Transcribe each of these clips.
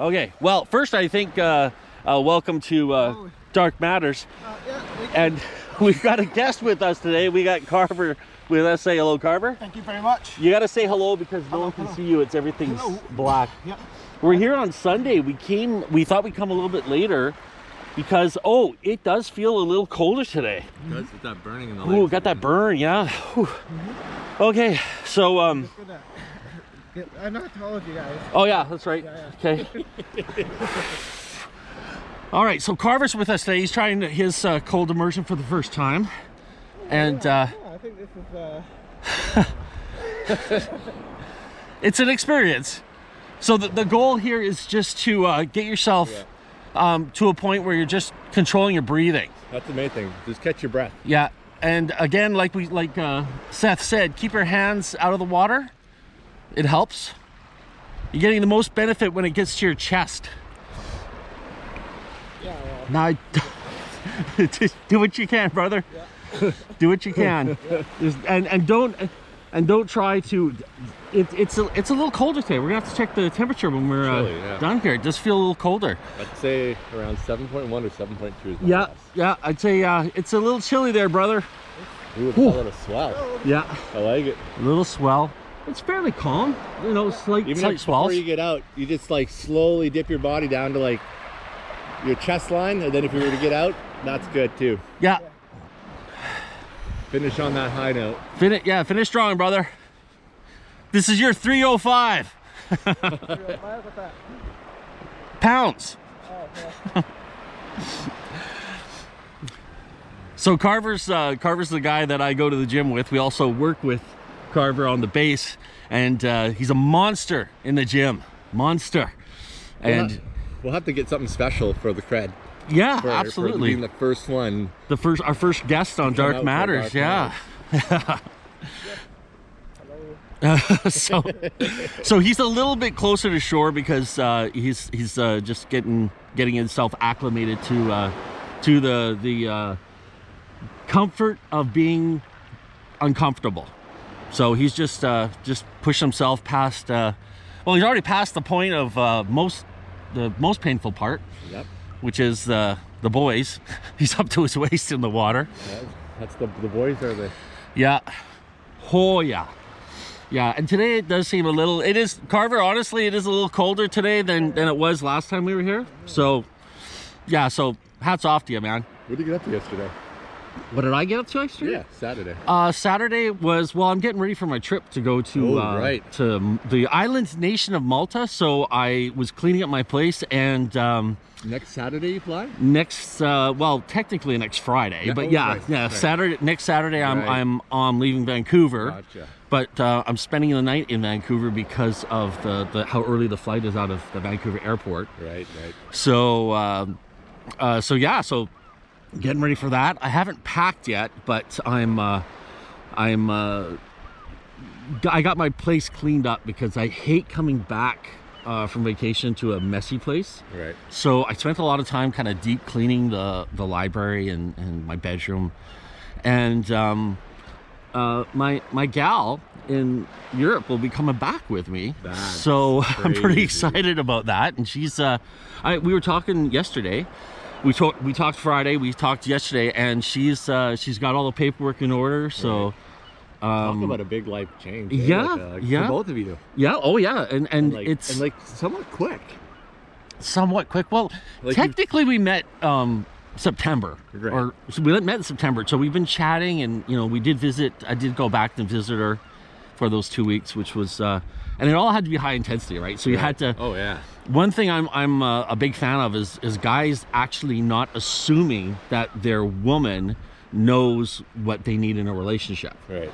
Okay. Well, first I think welcome to Dark Matters, and we've got a guest with us today. We got Carver with us. Say hello, Carver. Thank you very much. You got to say hello because no one can see you. It's everything's black. Yep. We're here on Sunday. We thought we'd come a little bit later because it does feel a little colder today. It does with that burning in the legs. Ooh, got that burn, yeah. Okay, so I'm not told you guys. oh yeah, that's right. Okay. All right, so Carver's with us today. He's trying his cold immersion for the first time, and I think this is it's an experience. So the goal here is just to get yourself to a point where you're just controlling your breathing. That's the main thing. Just catch your breath. Yeah, and again, like Seth said, keep your hands out of the water. It helps. You're getting the most benefit when it gets to your chest. yeah. Well, Now, do what you can, brother. yeah. Do what you can. And don't try to. It's a little colder today. We're gonna have to check the temperature when we're done here. It does feel a little colder. I'd say around 7.1 or 7.2 is my guess. Yeah. I'd say it's a little chilly there, brother. We would call it a swell. Yeah, I like it. a little swell. It's fairly calm. You know, slight swells. Before you get out, you just like slowly dip your body down to like your chest line, and then if you were to get out, that's good too. Yeah. Finish on that high note. Finish strong, brother. This is your 305 What's that? pounds. Oh, okay. So Carver's the guy that I go to the gym with. We also work with Carver on the base, and he's a monster in the gym. Monster. And We'll have to get something special for the cred. yeah, For absolutely. being the first one. Our first guest on Come Dark out Matters. for Dark Yeah. Hello. So he's a little bit closer to shore because he's just getting himself acclimated to the comfort of being uncomfortable. So he's just pushed himself past. Well, he's already passed the point of the most painful part. Yep. Which is the boys. He's up to his waist in the water. That's the boys are the. Yeah. Oh yeah. Yeah, and today it does seem it is, Carver, honestly, it is a little colder today than it was last time we were here. So, yeah, so hats off to you, man. What did you get up to yesterday? What did I get up to yesterday? Yeah, Saturday. Saturday was, I'm getting ready for my trip to go to to the island nation of Malta. So I was cleaning up my place, and Next Saturday you fly? Technically next Friday, but right. Saturday. Next Saturday, I'm leaving Vancouver. Gotcha. But I'm spending the night in Vancouver because of the how early the flight is out of the Vancouver airport. Right. So getting ready for that. I haven't packed yet, but I got my place cleaned up because I hate coming back from vacation to a messy place. Right. So I spent a lot of time kind of deep cleaning the library and my bedroom, and my gal in Europe will be coming back with me. So I'm pretty excited about that. And she's we were talking yesterday. We talked Friday, we talked yesterday, and she's got all the paperwork in order. So talk about a big life change. Yeah, for both of you. Yeah, oh yeah, and like, it's somewhat quick. Well, like technically we met September, right. or so we met in September. So we've been chatting, and we did visit. I did go back and visit her for those 2 weeks, which was and it all had to be high intensity, right? So you had to. Oh yeah. One thing I'm a big fan of is guys actually not assuming that their woman knows what they need in a relationship. Right.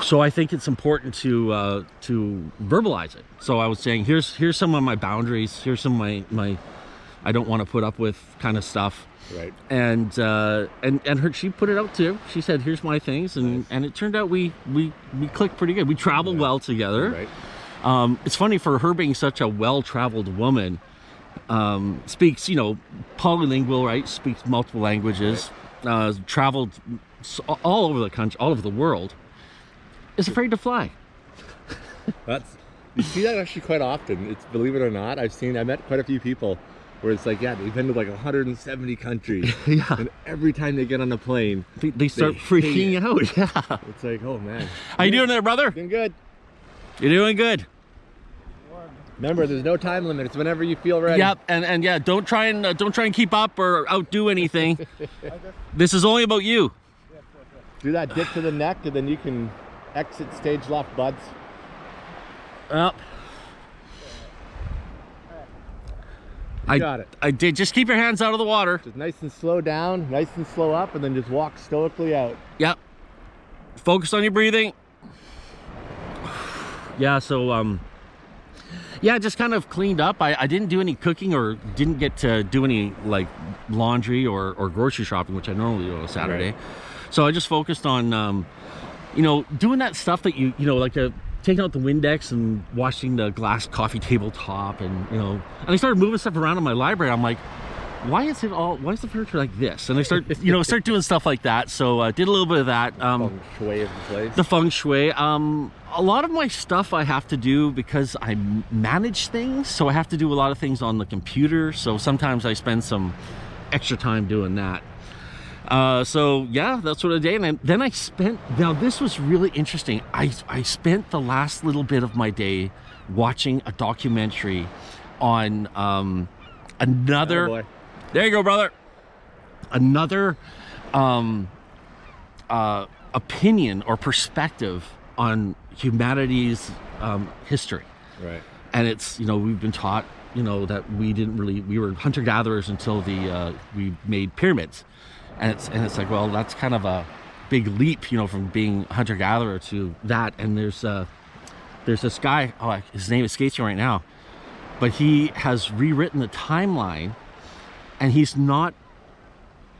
So I think it's important to verbalize it. So I was saying, here's some of my boundaries. Here's some of my I don't want to put up with kind of stuff. Right. And she put it out too. She said, here's my things, and it turned out we clicked pretty good. We traveled well together. Right. It's funny, for her being such a well-traveled woman, speaks, polylingual, right? Speaks multiple languages, traveled all over the country, all over the world, is afraid to fly. That's You see that actually quite often. It's, believe it or not, I met quite a few people where it's like, yeah, they've been to like 170 countries. Yeah. And every time they get on a plane, They start freaking out. Yeah. it's like, oh man. How you doing there, brother? Doing good. You're doing good. Remember, there's no time limit. It's whenever you feel ready. Yep, and yeah, don't try and keep up or outdo anything. This is only about you. Do that dip to the neck, and then you can exit stage left, buds. Yep. You got it. I did. Just keep your hands out of the water. Just nice and slow down, nice and slow up, and then just walk stoically out. Yep. Focus on your breathing. Yeah, so yeah, just kind of cleaned up. I didn't do any cooking or didn't get to do any like laundry or grocery shopping, which I normally do on a Saturday. Right. So I just focused on you know, doing that stuff that you know, like taking out the Windex and washing the glass coffee tabletop, and you know, and I started moving stuff around in my library. I'm like, why is the furniture like this? And I start doing stuff like that. So I did a little bit of that. Feng shui of the place. The feng shui. A lot of my stuff I have to do because I manage things, so I have to do a lot of things on the computer. So sometimes I spend some extra time doing that. So yeah, that's what I did. And then I spent, now this was really interesting. I spent the last little bit of my day watching a documentary on another, Oh boy. there you go, brother, another opinion or perspective on humanity's history. Right. And it's, you know, we've been taught, you know, that we were hunter-gatherers until we made pyramids. And it's like, well, that's kind of a big leap, you know, from being hunter-gatherer to that. And there's this guy, oh, his name escapes me right now, but he has rewritten the timeline, and he's not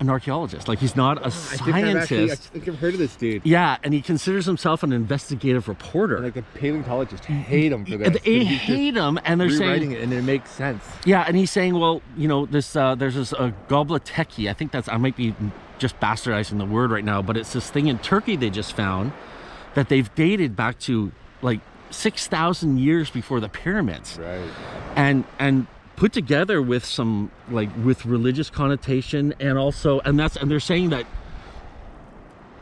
an archaeologist. Like, he's not a scientist. I think I've heard of this dude. Yeah, and he considers himself an investigative reporter. And like the paleontologists hate him for this. They hate him, and they're rewriting saying it, and it makes sense. yeah, and he's saying, well, you know, there's this gobleteki. I think that's, I might be just bastardizing the word right now, but it's this thing in Turkey they just found that they've dated back to like 6,000 years before the pyramids. Right. And put together with some, like, with religious connotation, and also, and they're saying that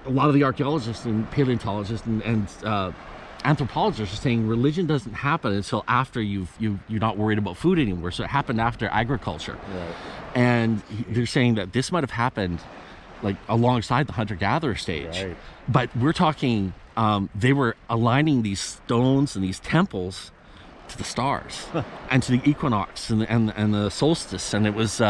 a lot of the archaeologists and paleontologists and anthropologists are saying religion doesn't happen until after you're not worried about food anymore. So it happened after agriculture. Right. And they're saying that this might have happened like alongside the hunter-gatherer stage. Right. But we're talking, they were aligning these stones and these temples to the stars and to the equinox and the solstice, and it's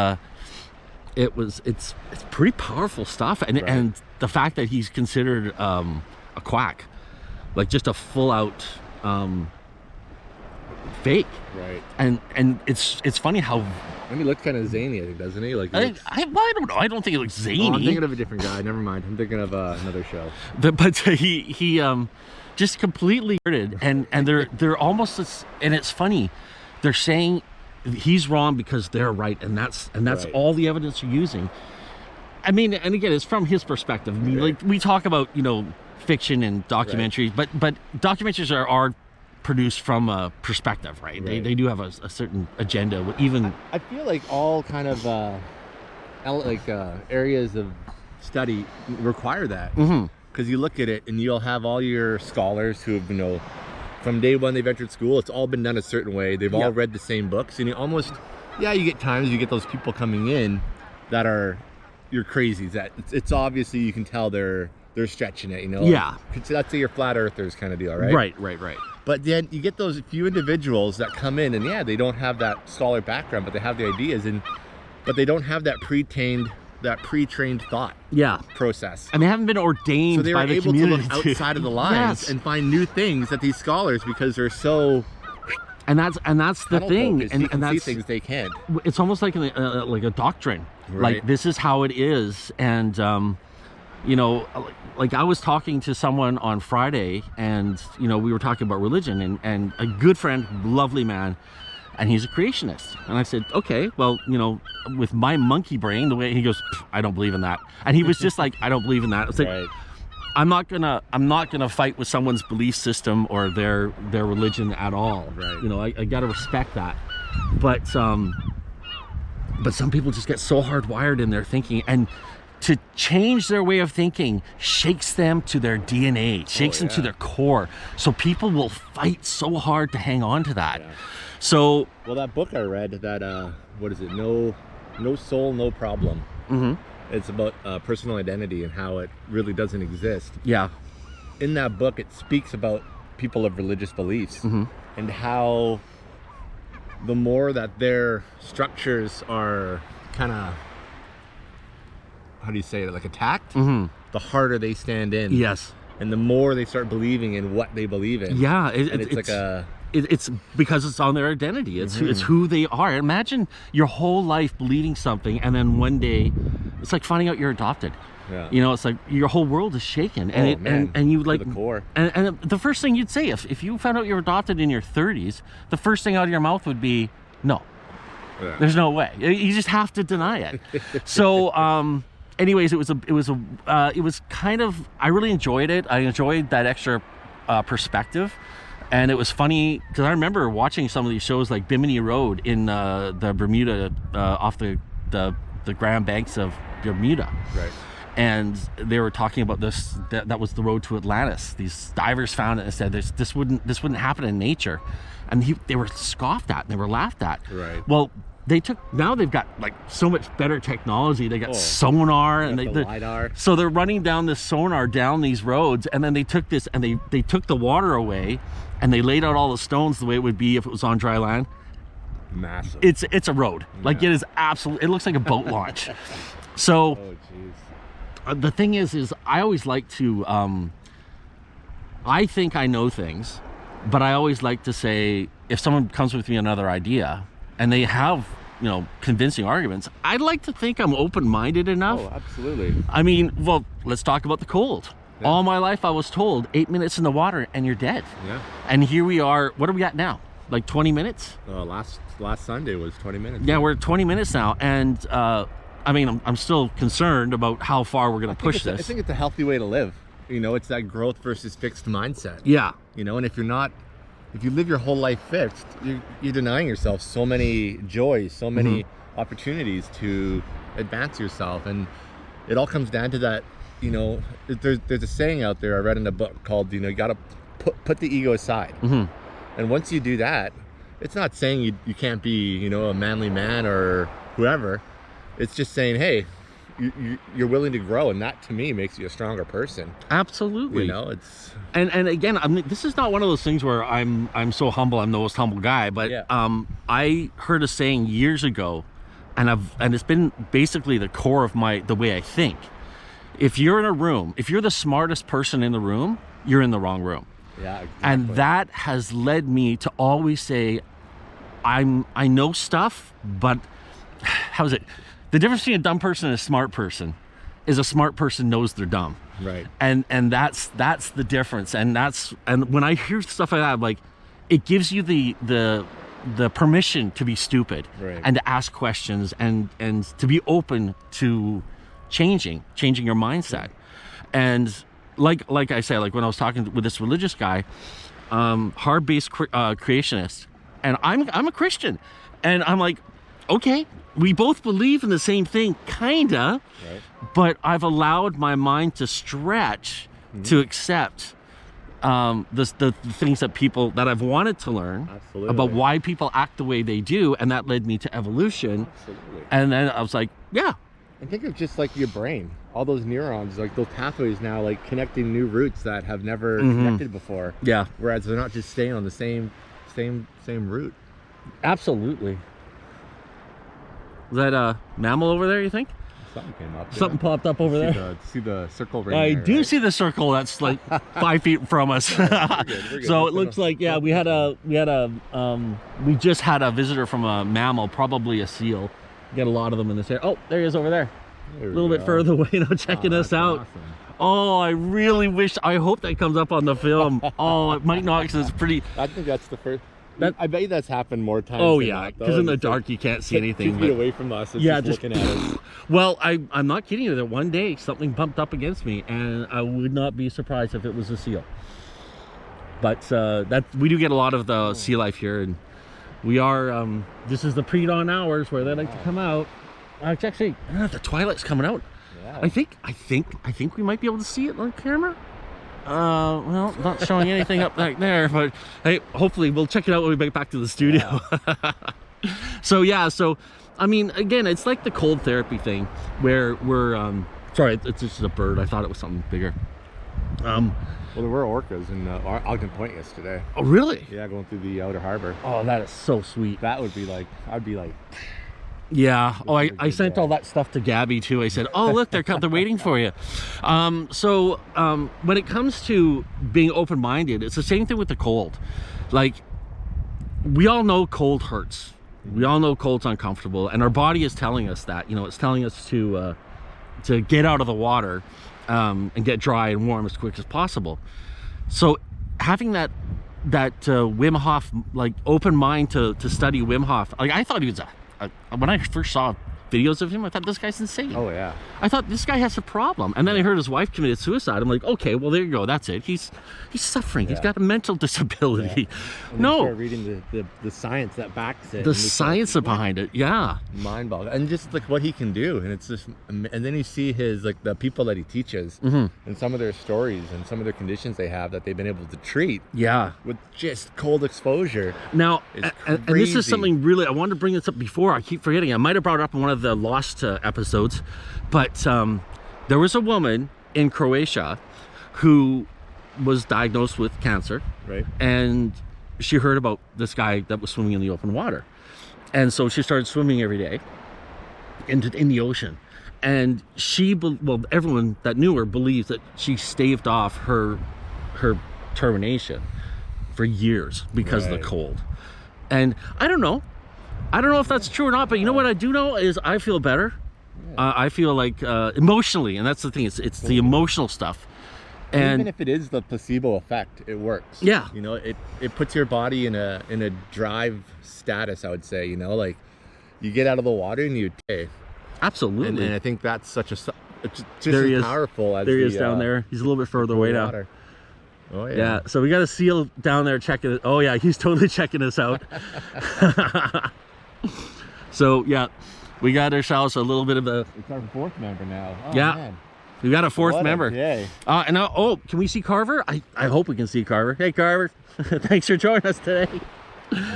pretty powerful stuff. And Right. and the fact that he's considered a quack, like just a full-out fake. Right. And it's funny how And he looks kind of zany, I think, doesn't he? Like, he I looks- don't know. I don't think it looks zany. Oh, I'm thinking of a different guy. Never mind. I'm thinking of another show. But he just completely and they're almost, and it's funny, they're saying he's wrong because they're right, and that's Right. all the evidence you're using. I mean, and again, it's from his perspective. I mean, Right. like, we talk about, you know, fiction and documentaries, but documentaries are produced from a perspective, right? Right. They do have a certain agenda, even I feel like all kind of areas of study require that. Mhm. Because you look at it and you'll have all your scholars who have, you know, from day one they've entered school, it's all been done a certain way. They've all Yep. read the same books, and you almost, yeah, you get times you get those people coming in that are, you're crazy. That it's obviously, you can tell they're stretching it, you know. Yeah. Let's say you're flat earthers kind of deal, right? Right. But then you get those few individuals that come in, and yeah, they don't have that scholar background, but they have the ideas, but they don't have that pre-trained thought Yeah. process. And they haven't been ordained So they were by the able to community look outside of the lines Yes. and find new things that these scholars, because they're so and that's the tunnel thing, focused, and you can see that's, things they can't. it's almost like a doctrine. Right. Like, this is how it is. And you know, like, I was talking to someone on Friday, and you know, we were talking about religion, and a good friend, lovely man, and he's a creationist. And I said, okay, well, you know, with my monkey brain, the way he goes, I don't believe in that. And he was just like, I don't believe in that. I was like, Right. I'm not gonna fight with someone's belief system or their religion at all. Right. You know, I gotta respect that. But some people just get so hardwired in their thinking, and to change their way of thinking shakes them to their DNA, shakes them to their core. So people will fight so hard to hang on to that. Yeah. So, well, that book I read, that what is it? No soul, no problem. mm-hmm. It's about personal identity and how it really doesn't exist. Yeah. In that book, it speaks about people of religious beliefs and how the more that their structures are kind of, how do you say it, like attacked, the harder they stand in. Yes. And the more they start believing in what they believe in. Yeah. It's like a... It's because it's on their identity. It's who they are. Imagine your whole life believing something, and then one day, it's like finding out you're adopted. Yeah. You know, it's like your whole world is shaken, and and you like the core. And the first thing you'd say if you found out you were adopted in your 30s, the first thing out of your mouth would be no. Yeah. There's no way. You just have to deny it. So, anyways, it was kind of, I really enjoyed it. I enjoyed that extra perspective. And it was funny because I remember watching some of these shows like Bimini Road in the Bermuda, off the Grand Banks of Bermuda. Right. And they were talking about this, that was the road to Atlantis. These divers found it and said this wouldn't happen in nature. And they were scoffed at and they were laughed at. Right. Well, now they've got like so much better technology. They got sonar and the LiDAR. So they're running down this sonar down these roads, and then they took this and they took the water away, and they laid out all the stones the way it would be if it was on dry land. Massive. It's a road. Yeah. Like it is absolutely. It looks like a boat launch. So the thing is I always like to. I think I know things, but I always like to say, if someone comes with me another idea and they have, you know, convincing arguments, I'd like to think I'm open-minded enough. Oh, absolutely. I mean, well, let's talk about the cold. Yeah. All my life I was told 8 minutes in the water and you're dead. Yeah. And here we are, what are we at now? Like 20 minutes? Last Sunday was 20 minutes. Yeah, we're at 20 minutes now. And I mean, I'm still concerned about how far we're going to push this. I think it's a healthy way to live. You know, it's that growth versus fixed mindset. Yeah. You know, and if you live your whole life fixed, you're denying yourself so many joys, so many opportunities to advance yourself. And it all comes down to that, you know, there's a saying out there I read in a book called, you know, you got to put the ego aside. And once you do that, it's not saying you can't be, you know, a manly man or whoever. It's just saying, hey, you're willing to grow, and that to me makes you a stronger person. Absolutely. You know, it's and again, I mean, this is not one of those things where I'm so humble, I'm the most humble guy, but I heard a saying years ago, and it's been basically the core of the way I think. If you're in a room, if you're the smartest person in the room, you're in the wrong room. Yeah, exactly. And that has led me to always say, I know stuff, but how's it? The difference between a dumb person and a smart person is a smart person knows they're dumb. Right. And that's the difference. And when I hear stuff like that, I'm like, it gives you the permission to be stupid, right, and to ask questions and to be open to changing your mindset. And like I said, like when I was talking with this religious guy, hard-based creationist, and I'm a Christian, and I'm like, okay, we both believe in the same thing, kinda, right, but I've allowed my mind to stretch to accept the things that I've wanted to learn. Absolutely. About why people act the way they do, and that led me to evolution. Absolutely. And then I was like, yeah. And think of just like your brain, all those neurons, like those pathways now, like connecting new roots that have never connected before. Yeah. Whereas they're not just staying on the same route. Absolutely. Is that a mammal over there, you think? Something came up. Something popped up over there. See the circle right I there, do right? see the circle that's like 5 feet from us. We're good. So it looks like, yeah, we just had a visitor from a mammal, probably a seal. Get a lot of them in this area. Oh, there he is over there. A little bit further away now, checking us out. Awesome. Oh, I hope that comes up on the film. Oh, it might not, because it's pretty. I think that's the first. I bet you that's happened more times. Oh than yeah, not, though. because in the It's like dark you can't see 2 anything. feet but- away from us. It's yeah, just looking at us. Well, I'm not kidding you. That one day something bumped up against me, and I would not be surprised if it was a seal. But that we do get a lot of the sea life here, and we are. This is the pre-dawn hours where they like to come out. It's actually the twilight's coming out. Yeah. I think we might be able to see it on camera. Well, not showing anything up back there, but hey, hopefully we'll check it out when we get back to the studio. Yeah. So I mean, again, it's like the cold therapy thing where we're sorry, it's just a bird. I thought it was something bigger. Well, there were orcas in Ogden Point yesterday. Oh really? Yeah, going through the outer harbor. Oh, that is so sweet. That would be like, I'd be like, yeah. Oh, I good sent guy. all that stuff to Gabby too. I said, oh look, they're waiting for you. So when it comes to being open-minded, it's the same thing with the cold. Like, we all know cold hurts. We all know cold's uncomfortable, and our body is telling us that. You know, it's telling us to get out of the water and get dry and warm as quick as possible. So having that Wim Hof, like, open mind to study Wim Hof, like, I thought he was when I first saw videos of him, I thought this guy's insane. oh yeah. I thought this guy has a problem, and then I heard his wife committed suicide. I'm like, okay, well there you go, that's it. He's suffering. He's got a mental disability. And No, start reading the science that backs it. the science behind it. Yeah. Mind-boggling, and just like what he can do, and it's just, and then you see his, like, the people that he teaches, Mm-hmm. and some of their stories and some of their conditions they have that they've been able to treat Yeah. with just cold exposure. Now, It's and this is crazy. something really, I wanted to bring this up before. I keep forgetting. I might have brought it up in one of the Lost episodes, but there was a woman in Croatia who was diagnosed with cancer, Right. and she heard about this guy that was swimming in the open water, and so she started swimming every day in the ocean. And well, everyone that knew her believes that she staved off her termination for years because of Right. the cold. And I don't know if that's true or not, but you know what I do know is I feel better. I feel like emotionally, and that's the thing, it's the emotional stuff. And even if it is the placebo effect, it works. Yeah. You know, it puts your body in a drive status, I would say. You know, like, you get out of the water and you absolutely. and I think that's such it's just There he as is. powerful as There he is the, down there. He's a little bit further away now. water. Oh yeah. Yeah, so we got a seal down there checking it. Oh yeah, he's totally checking us out. So yeah, we got ourselves a little bit of a, It's our fourth member now. Oh, Yeah. man. we got a fourth What a member. day. And now, oh, can we see Carver? I hope we can see Carver. Hey Carver, thanks for joining us today.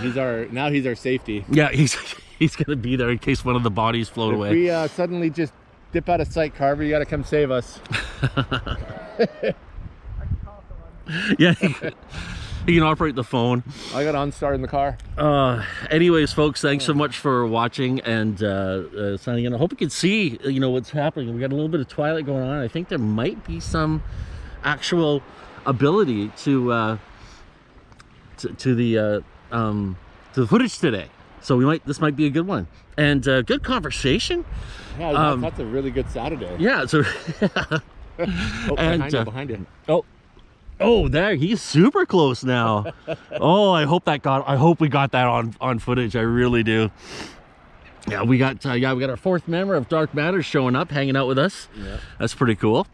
He's our safety. Yeah, he's gonna be there in case one of the bodies float If away. we suddenly just dip out of sight, Carver, you got to come save us. Yeah, he can operate the phone. I got OnStar in the car. Anyways, folks, thanks so much for watching and signing in. I hope you can see, you know, what's happening. We got a little bit of twilight going on. I think there might be some actual ability to the footage today. So this might be a good one, and good conversation. Yeah, that's a really good Saturday. Yeah. So Oh, and, behind him. oh, there, he's super close now. Oh, I hope we got that on footage. I really do. Yeah, we got our fourth member of Dark Matters showing up, hanging out with us. Yeah. That's pretty cool.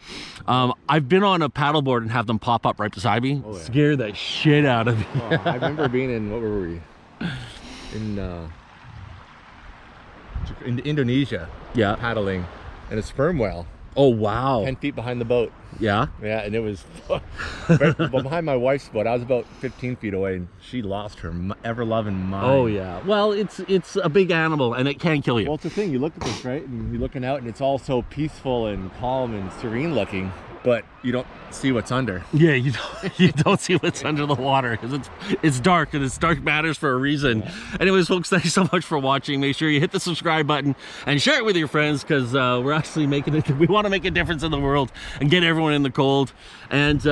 I've been on a paddleboard and have them pop up right beside me. Oh, yeah. Scare the shit out of me. Oh, I remember being in, what were we? In Indonesia, Yeah. paddling in a sperm whale, Oh wow. 10 feet behind the boat. Yeah. Yeah, and it was right behind my wife's boat. I was about 15 feet away, and she lost her ever-loving mind. Oh yeah. Well, it's a big animal and it can kill you. Well, it's the thing. You look at this, right? And you're looking out, and it's all so peaceful and calm and serene looking, but you don't see what's under. Yeah, you don't see what's under the water because it's dark, and it's Dark Matters for a reason. Yeah. Anyways, folks, thanks so much for watching. Make sure you hit the subscribe button and share it with your friends, because we're actually we want to make a difference in the world and get everyone in the cold. And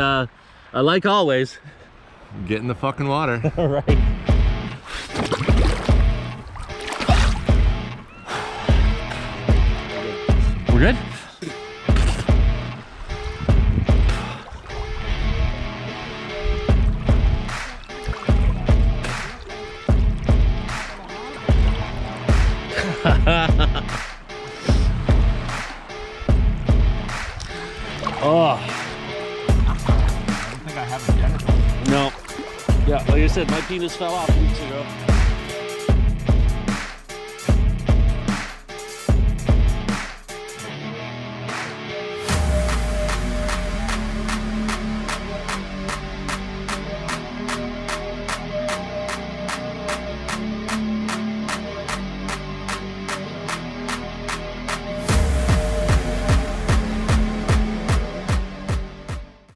like always, get in the fucking water. All right. We're good? Oh, I don't think I have a genital. no. Yeah, like I said, my penis fell off weeks ago.